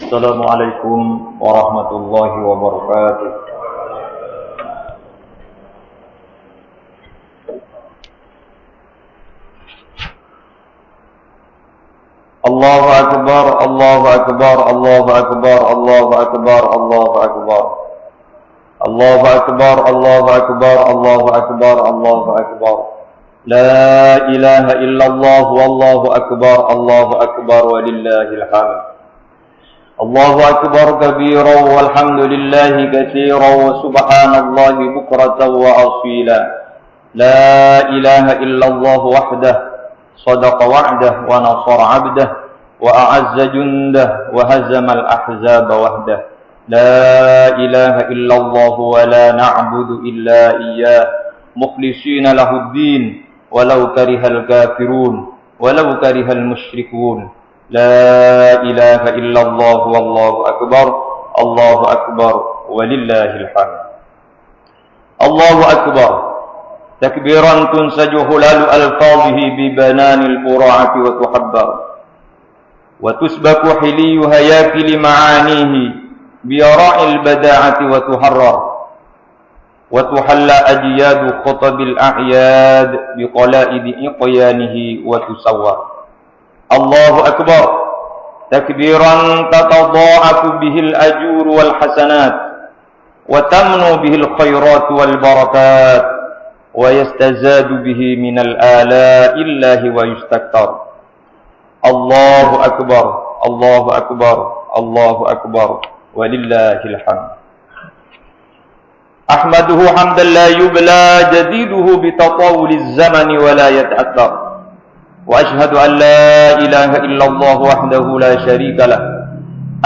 Assalamualaikum warahmatullahi wabarakatuh. Allahu akbar, Allahu akbar, Allahu akbar, Allahu akbar, Allahu akbar. Allahu akbar, Allahu akbar, Allahu akbar, Allahu akbar. La ilaha illallah wallahu akbar, Allahu akbar walillahil hamd. Allahu akbar kabiran walhamdulillahi katsiran wa subhanallahi bukratan wa asila. La ilaha illallah wahdah صدق وعده ونصر عبده وأعز جنده وهزم الأحزاب وحده لا إله إلا الله ولا نعبد إلا إياه مخلصين له الدين ولو كره الكافرون ولو كره المشركون لا إله إلا الله والله أكبر الله أكبر ولله الحمد الله أكبر تكبيرا تنسج هلال ألفاظه ببنان البراعة وتحبر وتسبك حلي هياكل معانيه بيراء البداعة وتحرر وتحلى أجياد خطب الأعياد بقلائد إقيانه وتسور الله أكبر تكبيرا تتضاعف به الأجور والحسنات وتمنو به الخيرات والبركات ويستزاد به من الآلاء الله ويستكثر الله أكبر الله أكبر الله أكبر ولله الحمد أحمده حمدا لا يبلى جديده بتطاول الزمن ولا يتأثر وأشهد أن لا إله إلا الله وحده لا شريك له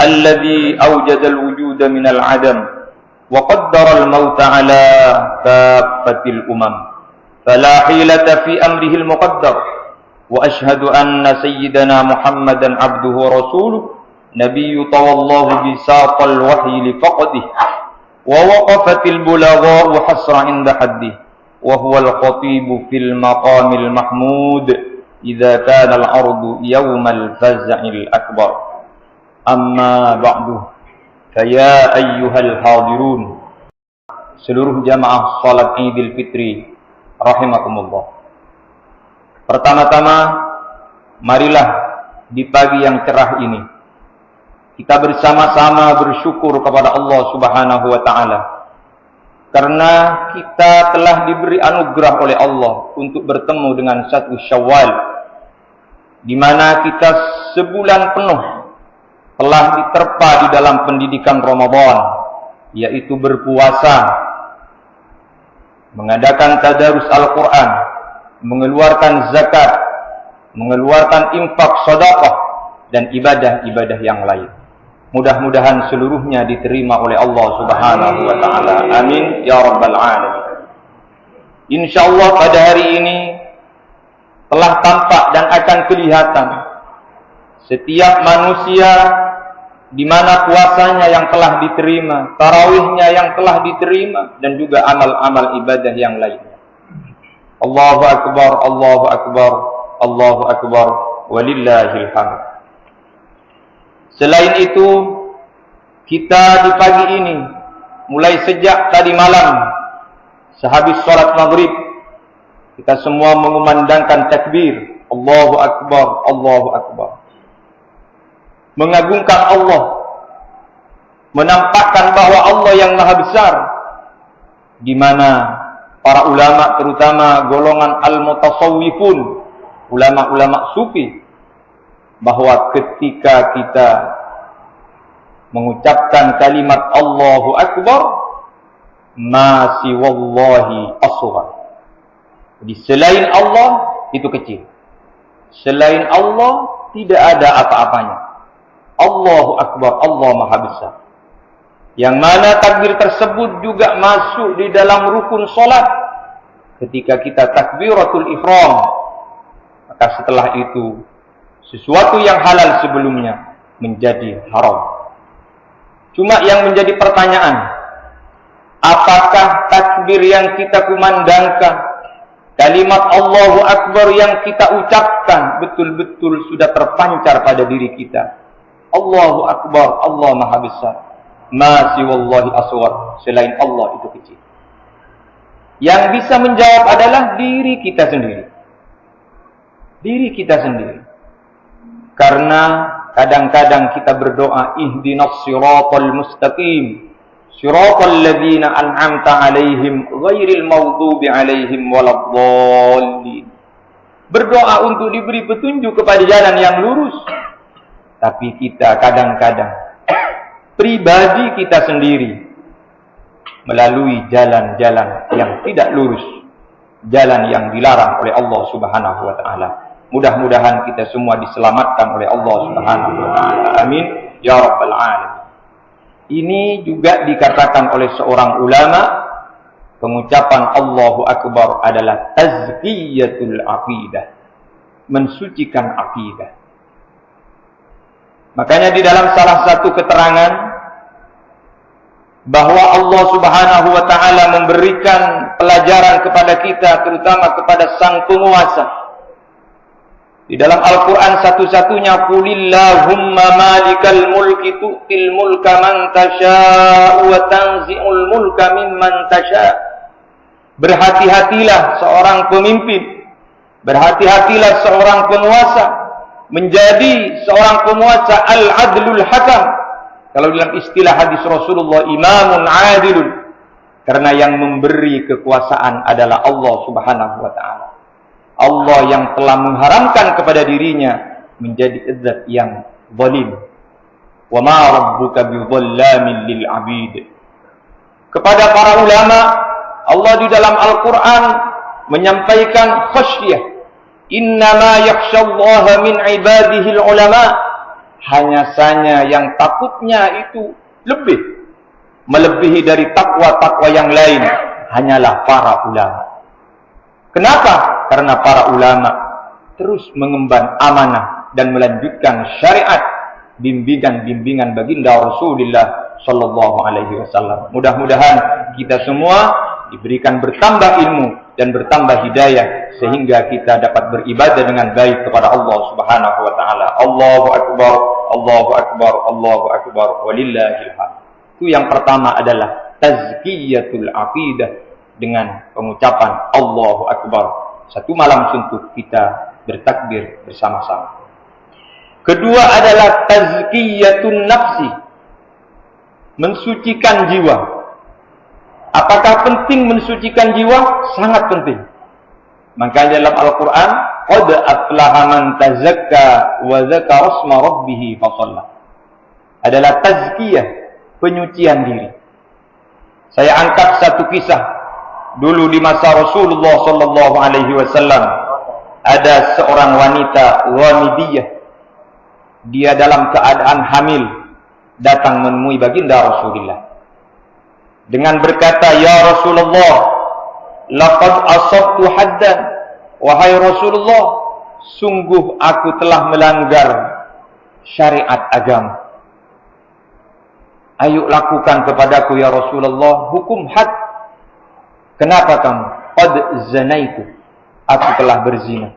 الذي أوجد الوجود من العدم وقدر الموت على كافة الأمم فلا حيلة في أمره المقدر وأشهد أن سيدنا محمدا عبده ورسوله نبي طوى الله بساط الوحي لفقده ووقفت البلغاء حسر عند حده وهو الخطيب في المقام المحمود إذا كان الأرض يوم الفزع الأكبر أما بعد Ya ayyuhal hadirun, seluruh jamaah salat Idul Fitri rahimakumullah. Pertama-tama marilah di pagi yang cerah ini kita bersama-sama bersyukur kepada Allah Subhanahu wa taala karena kita telah diberi anugerah oleh Allah untuk bertemu dengan 1 Syawal di mana kita sebulan penuh telah diterpa di dalam pendidikan Ramadan, yaitu berpuasa, mengadakan tadarus Al-Quran, mengeluarkan zakat, mengeluarkan infak sedekah, dan ibadah-ibadah yang lain. Mudah-mudahan seluruhnya diterima oleh Allah Subhanahu wa taala. Amin ya rabbal alamin. Insyaallah pada hari ini telah tampak dan akan kelihatan setiap manusia di mana puasanya yang telah diterima, tarawihnya yang telah diterima, dan juga amal-amal ibadah yang lainnya. Allahu akbar, Allahu akbar, Allahu akbar, walillahil hamd. Selain itu, kita di pagi ini, mulai sejak tadi malam, sehabis salat maghrib, kita semua mengumandangkan takbir, Allahu akbar, Allahu akbar. Mengagungkan Allah, menampakkan bahwa Allah yang maha besar, di mana para ulama terutama golongan al-mutasawwifun, ulama-ulama sufi, bahwa ketika kita mengucapkan kalimat Allahu Akbar, ma siwallahi asghar. Jadi selain Allah itu kecil. Selain Allah tidak ada apa-apanya. Allahu Akbar, Allah Maha Besar. Yang mana takbir tersebut juga masuk di dalam rukun solat. Ketika kita takbiratul ihram, maka setelah itu sesuatu yang halal sebelumnya menjadi haram. Cuma yang menjadi pertanyaan, apakah takbir yang kita kumandangkan, kalimat Allahu Akbar yang kita ucapkan betul-betul sudah terpancar pada diri kita? Allahu Akbar, Allah Maha Besar. Ma siwallahi asghar, selain Allah itu kecil. Yang bisa menjawab adalah diri kita sendiri. Diri kita sendiri. Karena kadang-kadang kita berdoa, ihdinas siratal mustaqim, siratal ladzina an'amta 'alaihim ghairil maghdubi 'alaihim waladdallin. Berdoa untuk diberi petunjuk kepada jalan yang lurus. Tapi kita kadang-kadang pribadi kita sendiri melalui jalan-jalan yang tidak lurus, jalan yang dilarang oleh Allah Subhanahu wa taala. Mudah-mudahan kita semua diselamatkan oleh Allah Subhanahu wa taala. Amin ya rabbal alamin. Ini juga dikatakan oleh seorang ulama, pengucapan Allahu Akbar adalah tazkiyatul aqidah, mensucikan akidah. Makanya di dalam salah satu keterangan bahwa Allah Subhanahu wa taala memberikan pelajaran kepada kita, terutama kepada sang penguasa. Di dalam Al-Quran satu-satunya, qulillahumma malikal mulki tu'til mulka man tasha'u wa tanzi'ul mulka mimman tasha'. Berhati-hatilah seorang pemimpin, berhati-hatilah seorang penguasa, menjadi seorang penguasa al-adlul hakam. Kalau dalam istilah hadis Rasulullah, imamun adilun. Karena yang memberi kekuasaan adalah Allah Subhanahu wa ta'ala. Allah yang telah mengharamkan kepada dirinya menjadi zat yang zalim. Wa ma rabbuka bidzallamin lil 'abid. Kepada para ulama, Allah di dalam Al-Qur'an menyampaikan khasyah. Innama yakhsyallaha min 'ibadihi al-ulama. Hanya saja yang takutnya itu melebihi dari takwa-takwa yang lain hanyalah para ulama. Kenapa? Karena para ulama terus mengemban amanah dan melanjutkan syariat bimbingan-bimbingan baginda Rasulullah sallallahu alaihi wasallam. Mudah-mudahan kita semua diberikan bertambah ilmu dan bertambah hidayah sehingga kita dapat beribadah dengan baik kepada Allah Subhanahu wa taala. Allahu akbar, Allahu akbar, Allahu akbar, walillahil hamd. Itu yang pertama adalah tazkiyatul aqidah dengan pengucapan Allahu akbar. Satu malam suntuk kita bertakbir bersama-sama. Kedua adalah tazkiyatun nafsi, mensucikan jiwa. Apakah penting mensucikan jiwa? Sangat penting. Makanya dalam Al-Quran, qad aflaha man tazakka wa dzakara isma rabbih fa shalla. Adalah tazkiyah, penyucian diri. Saya angkat satu kisah. Dulu di masa Rasulullah sallallahu alaihi wasallam ada seorang wanita Ghamidiyah. Dia dalam keadaan hamil datang menemui baginda Rasulullah dengan berkata, "Ya Rasulullah, laqad asabtu haddan." Wahai Rasulullah, sungguh aku telah melanggar syariat agama. Ayo lakukan kepadaku ya Rasulullah hukum had. Kenapa kamu? Qad zanaitu. Aku telah berzina.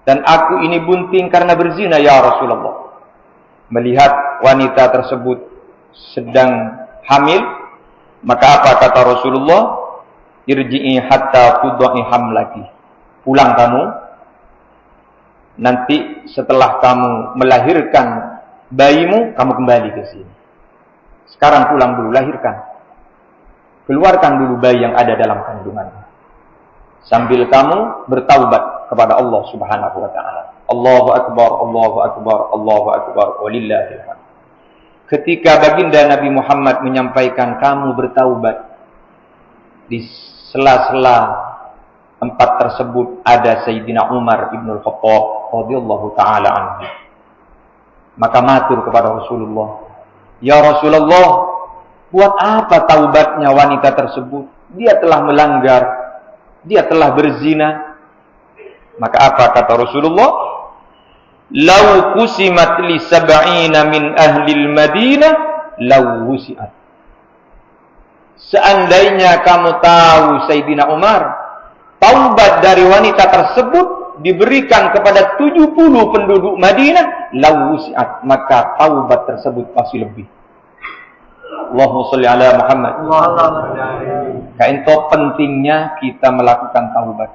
Dan aku ini bunting karena berzina ya Rasulullah. Melihat wanita tersebut sedang hamil, maka apa kata Rasulullah? Irji'i hatta tudai hamlaki. Pulang kamu. Nanti setelah kamu melahirkan bayimu, kamu kembali ke sini. Sekarang pulang dulu, lahirkan. Keluarkan dulu bayi yang ada dalam kandunganmu. Sambil kamu bertaubat kepada Allah Subhanahu wa taala. Allahu akbar, Allahu akbar, Allahu akbar, walillahil hamd. Ketika baginda Nabi Muhammad menyampaikan kamu bertaubat, di sela-sela empat tersebut ada Sayyidina Umar ibn al-Khattab radhiyallahu taala anhu. Maka matur kepada Rasulullah, "Ya Rasulullah, buat apa taubatnya wanita tersebut? Dia telah melanggar, dia telah berzina." Maka apa kata Rasulullah? "Lau kusimat li sab'ina min ahlil Madinah, lau wusi'at." Seandainya kamu tahu Sayyidina Umar, taubat dari wanita tersebut diberikan kepada 70 penduduk Madinah, law wusi'at, maka taubat tersebut masih lebih. Allahumma sholli ala Muhammad. Kainto pentingnya kita melakukan taubat.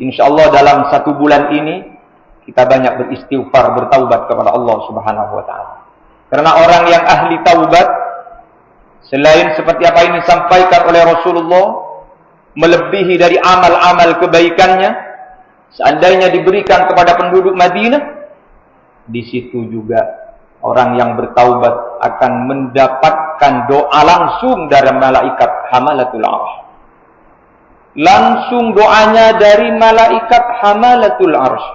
Insyaallah dalam 1 bulan ini kita banyak beristighfar, bertaubat kepada Allah Subhanahu wa taala. Karena orang yang ahli taubat, selain seperti apa ini disampaikan oleh Rasulullah, melebihi dari amal-amal kebaikannya, seandainya diberikan kepada penduduk Madinah, di situ juga orang yang bertaubat akan mendapatkan doa langsung dari malaikat hamalatul arsh. Langsung doanya dari malaikat hamalatul arsh.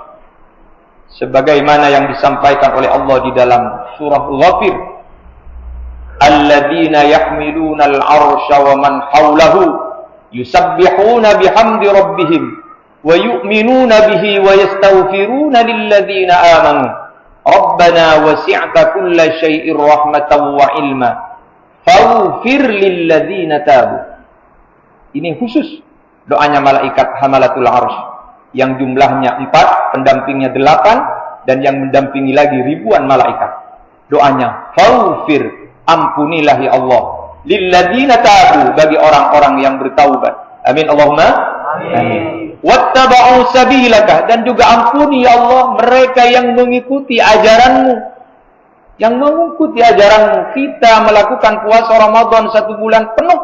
Sebagaimana yang disampaikan oleh Allah di dalam surah Ghafir, alladzina yahmiluna al-arsha wa man hawlahu yusabbihuna bihamdi rabbihim wa yu'minuna bihi wa yastaghfiruna lilladzina amanu rabbana wasi'ta kulla syai'in rahmatan wa ilma faghfir lilladzina tabu. Ini khusus doanya malaikat hamalatul arsh yang jumlahnya 4, pendampingnya 8, dan yang mendampingi lagi ribuan malaikat. Doanya, faghfir, ampunilah ya Allah, lilladzina tabu, bagi orang-orang yang bertaubat. Amin Allahumma amin. Wattaba'u sabilaka, dan juga ampuni ya Allah mereka yang mengikuti ajaranmu. Yang mengikuti ajaranmu. Kita melakukan puasa Ramadan 1 bulan penuh,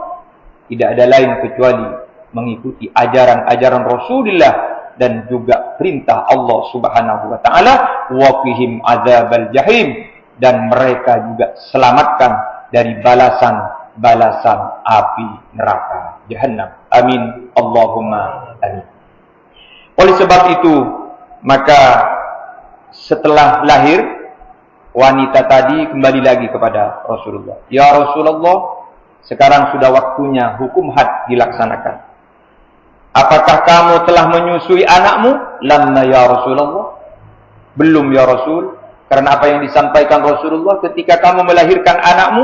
tidak ada lain kecuali mengikuti ajaran-ajaran Rasulullah dan juga perintah Allah Subhanahu wa taala, waqihim adzabal jahim, dan mereka juga selamatkan dari balasan api neraka Jahannam. Amin Allahumma amin. Oleh sebab itu, maka setelah lahir wanita tadi kembali lagi kepada Rasulullah. Ya Rasulullah, sekarang sudah waktunya hukum had dilaksanakan. Apakah kamu telah menyusui anakmu? Lamma ya Rasulullah. Belum ya Rasul. Karena apa yang disampaikan Rasulullah, ketika kamu melahirkan anakmu,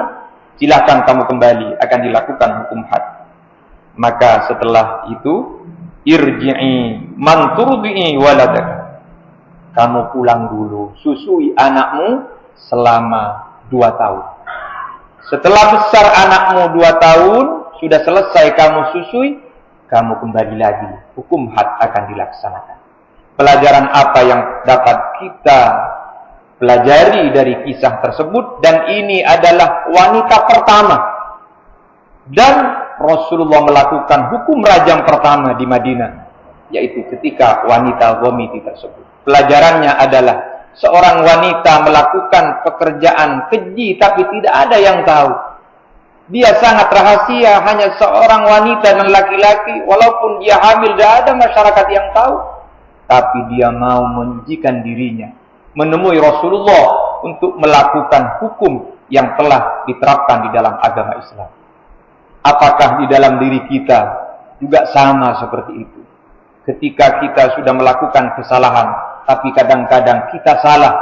silakan kamu kembali, akan dilakukan hukum had. Maka setelah itu, irji'i man turdi'i waladak. Kamu pulang dulu, susui anakmu selama 2 tahun. Setelah besar anakmu 2 tahun, sudah selesai kamu susui, kamu kembali lagi, hukum had akan dilaksanakan. Pelajaran apa yang dapat kita pelajari dari kisah tersebut? Dan ini adalah wanita pertama, dan Rasulullah melakukan hukum rajam pertama di Madinah, yaitu ketika wanita Ghamidi tersebut. Pelajarannya adalah seorang wanita melakukan pekerjaan keji tapi tidak ada yang tahu. Dia sangat rahasia, hanya seorang wanita dan laki-laki, walaupun dia hamil, tidak ada masyarakat yang tahu. Tapi dia mau menjikan dirinya, menemui Rasulullah untuk melakukan hukum yang telah diterapkan di dalam agama Islam. Apakah di dalam diri kita juga sama seperti itu? Ketika kita sudah melakukan kesalahan, tapi kadang-kadang kita salah,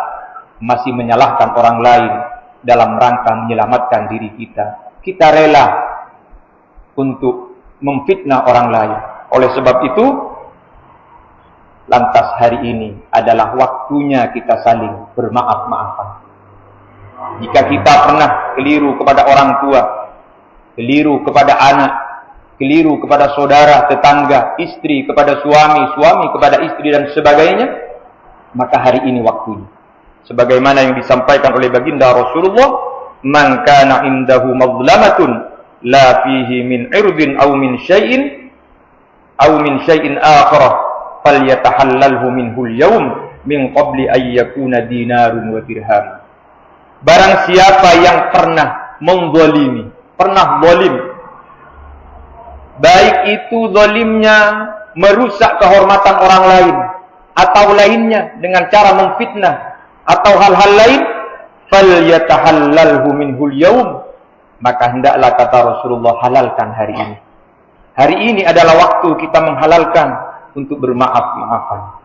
masih menyalahkan orang lain dalam rangka menyelamatkan diri kita. Kita rela untuk memfitnah orang lain. Oleh sebab itu, lantas hari ini adalah waktunya kita saling bermaaf-maafan. Jika kita pernah keliru kepada orang tua, keliru kepada anak, keliru kepada saudara, tetangga, istri kepada suami, suami kepada istri, dan sebagainya, maka hari ini waktunya. Sebagaimana yang disampaikan oleh baginda Rasulullah, man kana indahu mazlamatun la fihi min irdin aw min syai'in akhar falyatahallalhu minhu al-yawm min qabli an yakuna dinarun wa dirham. Barang siapa yang pernah menzalimi, pernah zalim, baik itu zalimnya merusak kehormatan orang lain atau lainnya dengan cara memfitnah atau hal-hal lain, falyatahallalhu minhul yaum, maka hendaklah, kata Rasulullah, halalkan hari ini. Hari ini adalah waktu kita menghalalkan untuk bermaaf-maafan.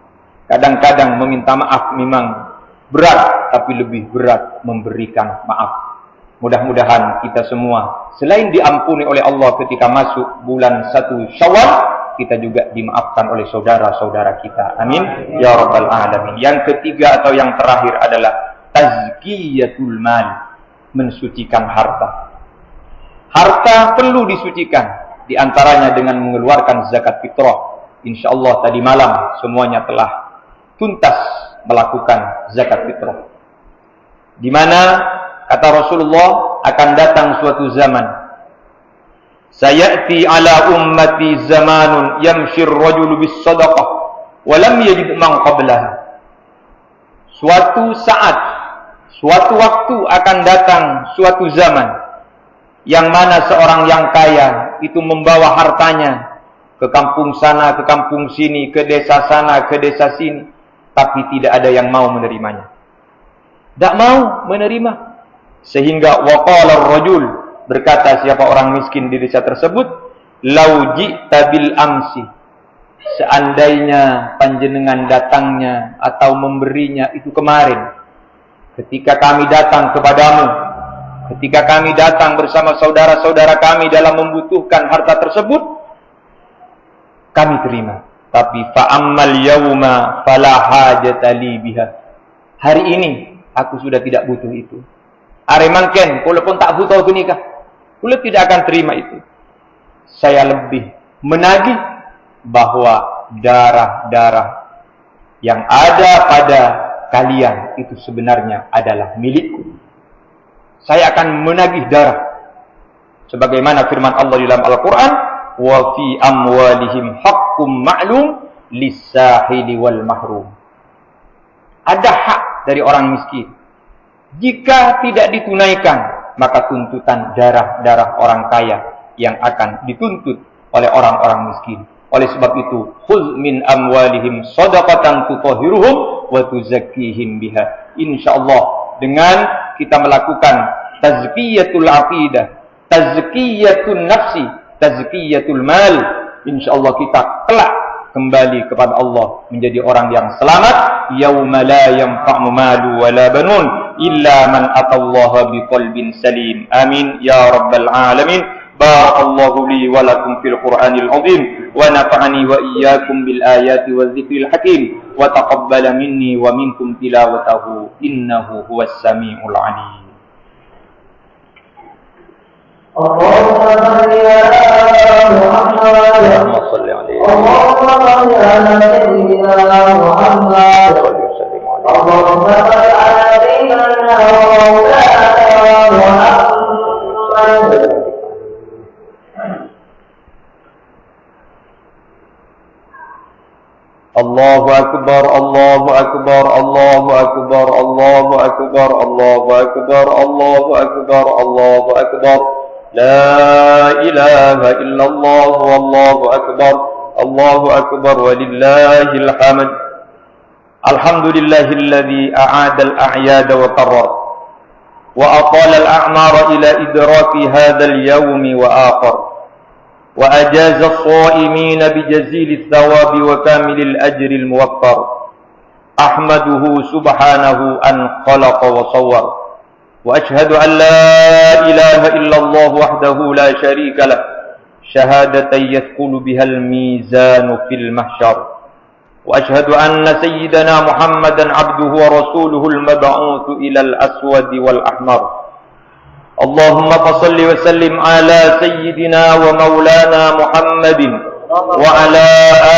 Kadang-kadang meminta maaf memang berat, tapi lebih berat memberikan maaf. Mudah-mudahan kita semua, selain diampuni oleh Allah ketika masuk bulan 1 Syawal, kita juga dimaafkan oleh saudara-saudara kita. Amin ya rabbal alamin. Yang ketiga atau yang terakhir adalah tazkiyatul mal, mensucikan harta. Harta perlu disucikan, di antaranya dengan mengeluarkan zakat fitrah. Insyaallah tadi malam semuanya telah tuntas melakukan zakat fitrah. Di mana kata Rasulullah akan datang suatu zaman, sayati ala ummati zamanun yamshir rajulu bis sadaqah wa lam yajid man qablaha. Suatu saat, suatu waktu akan datang suatu zaman yang mana seorang yang kaya itu membawa hartanya ke kampung sana, ke kampung sini, ke desa sana, ke desa sini, tapi tidak ada yang mau menerimanya. Tak mau menerima. Sehingga waqala ar-rajul, berkata siapa orang miskin di desa tersebut, lau ji'ta bil amsi, seandainya panjenengan datangnya atau memberinya itu kemarin, ketika kami datang kepadamu, ketika kami datang bersama saudara-saudara kami dalam membutuhkan harta tersebut, kami terima. Tapi fa'ammal yawma fala hajata li biha. Hari ini aku sudah tidak butuh itu. Are mangken, walaupun tak butuh aku nikah, kula tidak akan terima itu. Saya lebih menagih bahwa darah-darah yang ada pada kalian itu sebenarnya adalah milikku. Saya akan menagih darah. Sebagaimana firman Allah di dalam Al-Quran, wa fi amwalihim haqqum ma'lum lis-sahili wal mahrum. Ada hak dari orang miskin. Jika tidak ditunaikan, maka tuntutan darah-darah orang kaya yang akan dituntut oleh orang-orang miskin. Oleh sebab itu, khudz min amwalihim shadaqatan tutahhiruhum wa tuzakkihim biha. Insyaallah dengan kita melakukan tazkiyatul aqidah, tazkiyatun nafsi, tazkiyatul mal, insyaallah kita kelak kembali kepada Allah menjadi orang yang selamat. Yauma la yanfa'u malu wala banun illa man atallaha biqalbin salim. Amin ya rabbal alamin. Barakallahu li wa lakum fil Qur'anil azim wa nafa'ani wa iyyakum bil ayati wadh-dhikril hakim wa taqabbala minni wa minkum tilawatahu innahu huwas samiul alim. Allahumma salli ala Muhammad. Allahumma salli alaihi. Allahumma salli ala sayyidina Muhammad. Allahumma salli ala sayyidina Muhammad. Allahu akbar, Allahu akbar, Allahu akbar, Allahu akbar, Allahu akbar, Allahu akbar, Allahu akbar. La ilaha illallah wallahu akbar. Allahu akbar walillahil hamd. Alhamdulillahilladzi a'ada al-a'yad wa qarrar wa atala al-a'mara ila idraki hadzal yawmi wa akhar. وأجاز الصائمين بجزيل الثواب وكامل الأجر الموفر. أحمده سبحانه أن خلق وصور وأشهد أن لا إله إلا الله وحده لا شريك له شهادة يثقل بها الميزان في المحشر. وأشهد أن سيدنا محمدا عبده ورسوله المبعوث إلى الأسود والأحمر. اللهم فصل وسلم على سيدنا ومولانا محمد وعلى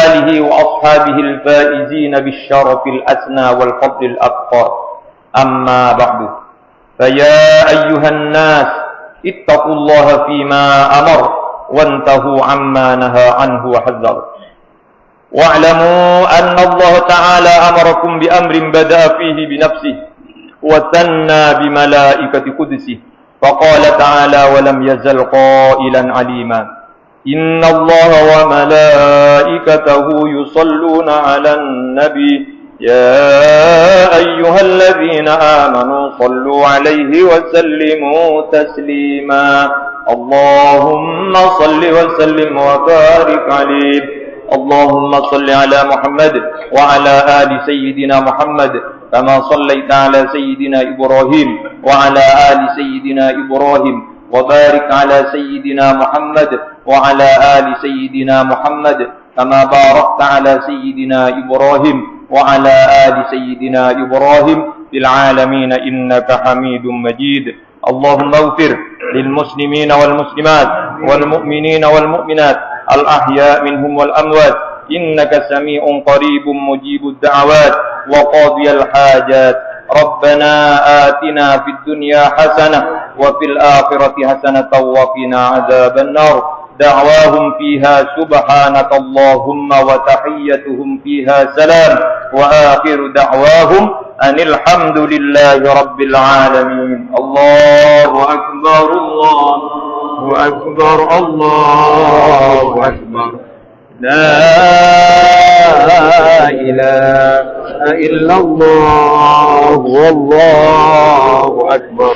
آله وأصحابه الفائزين بالشرف الأسنى والفضل الأكبر. أما بعد، فيا أيها الناس اتقوا الله فيما أمر وانتهوا عما نهى عنه وحذر. واعلموا أن الله تعالى أمركم بأمر بدأ فيه بنفسه وثنى بملائكة قدسه، فقال تعالى ولم يزل قائلا عليما إن الله وملائكته يصلون على النبي يا أيها الذين آمنوا صلوا عليه وسلموا تسليما. اللهم صل وسلم وبارك عليه. اللهم صل على محمد وعلى آل سيدنا محمد كما صليت على سيدنا إبراهيم وعلى آل سيدنا إبراهيم وبارك على سيدنا محمد وعلى آل سيدنا محمد كما باركت على سيدنا إبراهيم وعلى آل سيدنا إبراهيم في العالمين إنك حميد مجيد. اللهم اغفر للمسلمين والمسلمات والمؤمنين والمؤمنات الأحياء منهم والأموات إنك سميع قريب مجيب الدعوات وقاضي الحاجات. ربنا آتنا في الدنيا حسنة وفي الآخرة حسنة وقنا عذاب النار. دعواهم فيها سبحانك اللهم وتحيتهم فيها سلام وآخر دعواهم أن الحمد لله رب العالمين. الله أكبر الله أكبر الله أكبر. لا إله إلا الله والله أكبر.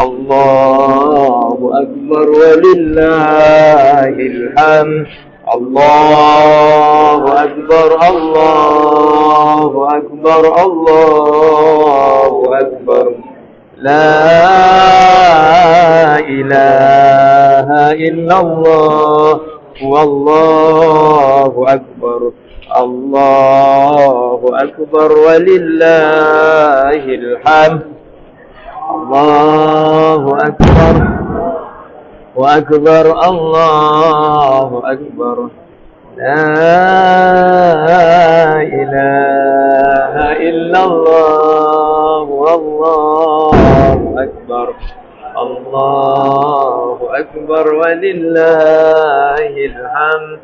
الله أكبر ولله الحمد. الله أكبر الله أكبر الله أكبر. لا إله إلا الله والله أكبر. الله أكبر ولله الحمد. الله أكبر وأكبر الله أكبر. لا إله إلا الله والله أكبر. الله أكبر ولله الحمد.